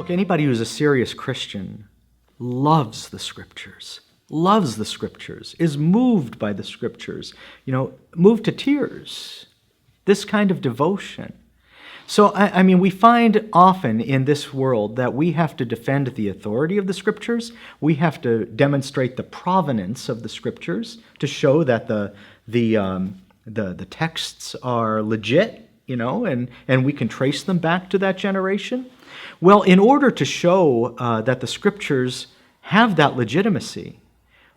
Look, anybody who's a serious Christian loves the Scriptures, is moved by the Scriptures, moved to tears, this kind of devotion. So, I mean, we find often in this world that we have to defend the authority of the Scriptures. We have to demonstrate the provenance of the Scriptures to show that the texts are legit, and we can trace them back to that generation. Well, in order to show that the Scriptures have that legitimacy,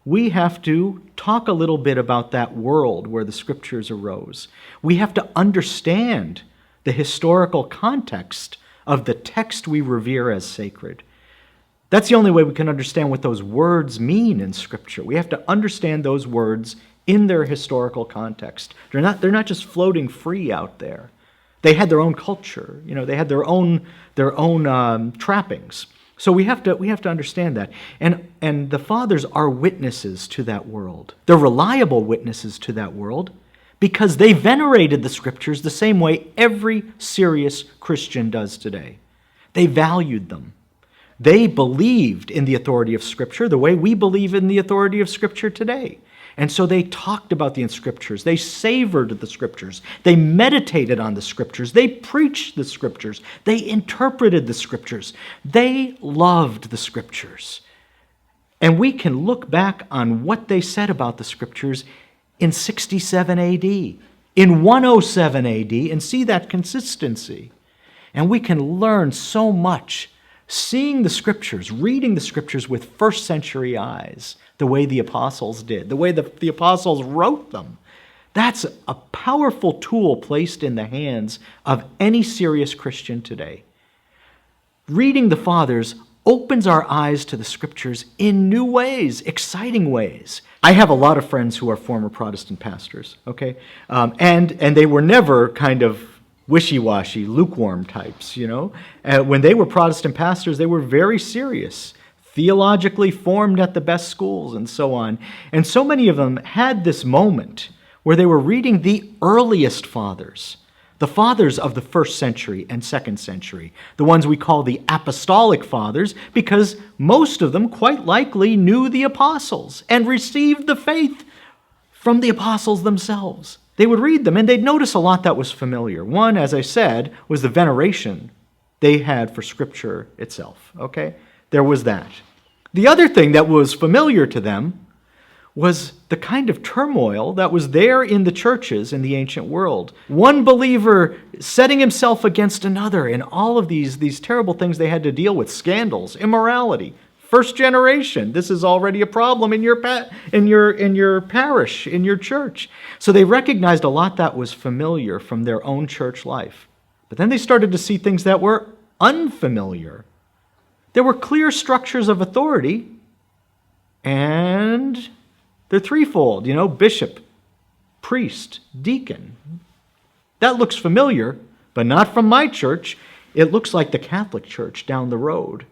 we have to talk a little bit about that world where the Scriptures arose. We have to understand the historical context of the text we revere as sacred. That's the only way we can understand what those words mean in Scripture. We have to understand those words in their historical context. They're not just floating free out there. They had their own culture. They had their own trappings. So we have to understand that. And the fathers are witnesses to that world. They're reliable witnesses to that world because they venerated the Scriptures the same way every serious Christian does today. They valued them. They believed in the authority of Scripture the way we believe in the authority of Scripture today. And so they talked about the Scriptures. They savored the Scriptures. They meditated on the Scriptures. They preached the Scriptures. They interpreted the Scriptures. They loved the Scriptures. And we can look back on what they said about the Scriptures in 67 AD, in 107 AD, and see that consistency. And we can learn so much seeing the Scriptures, reading the Scriptures with first century eyes, the way the apostles did, the way the apostles wrote them. That's a powerful tool placed in the hands of any serious Christian today. Reading the Fathers opens our eyes to the Scriptures in new ways, exciting ways. I have a lot of friends who are former Protestant pastors, okay? And they were never kind of wishy-washy, lukewarm types, When they were Protestant pastors, they were very serious, theologically formed at the best schools and so on. And so many of them had this moment where they were reading the earliest fathers, the fathers of the first century and second century, the ones we call the apostolic fathers, because most of them quite likely knew the apostles and received the faith from the apostles themselves. They would read them and they'd notice a lot that was familiar. One, as I said, was the veneration they had for Scripture itself, okay? There was that. The other thing that was familiar to them was the kind of turmoil that was there in the churches in the ancient world. One believer setting himself against another, and all of these terrible things they had to deal with, scandals, immorality. First generation, this is already a problem in your parish, in your church. So they recognized a lot that was familiar from their own church life. But then they started to see things that were unfamiliar. There were clear structures of authority, and they're threefold, bishop, priest, deacon. That looks familiar, but not from my church. It looks like the Catholic Church down the road.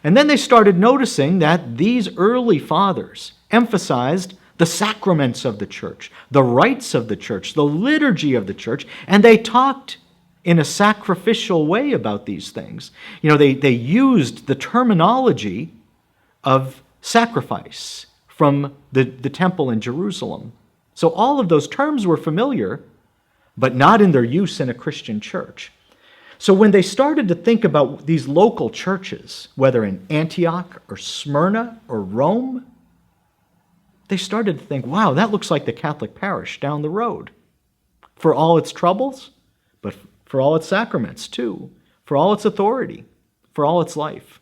And then they started noticing that these early fathers emphasized the sacraments of the church, the rites of the church, the liturgy of the church, and they talked in a sacrificial way about these things. They used the terminology of sacrifice from the temple in Jerusalem. So all of those terms were familiar, but not in their use in a Christian church. So when they started to think about these local churches, whether in Antioch or Smyrna or Rome, they started to think, wow, that looks like the Catholic parish down the road. For all its troubles, but for all its sacraments too, for all its authority, for all its life.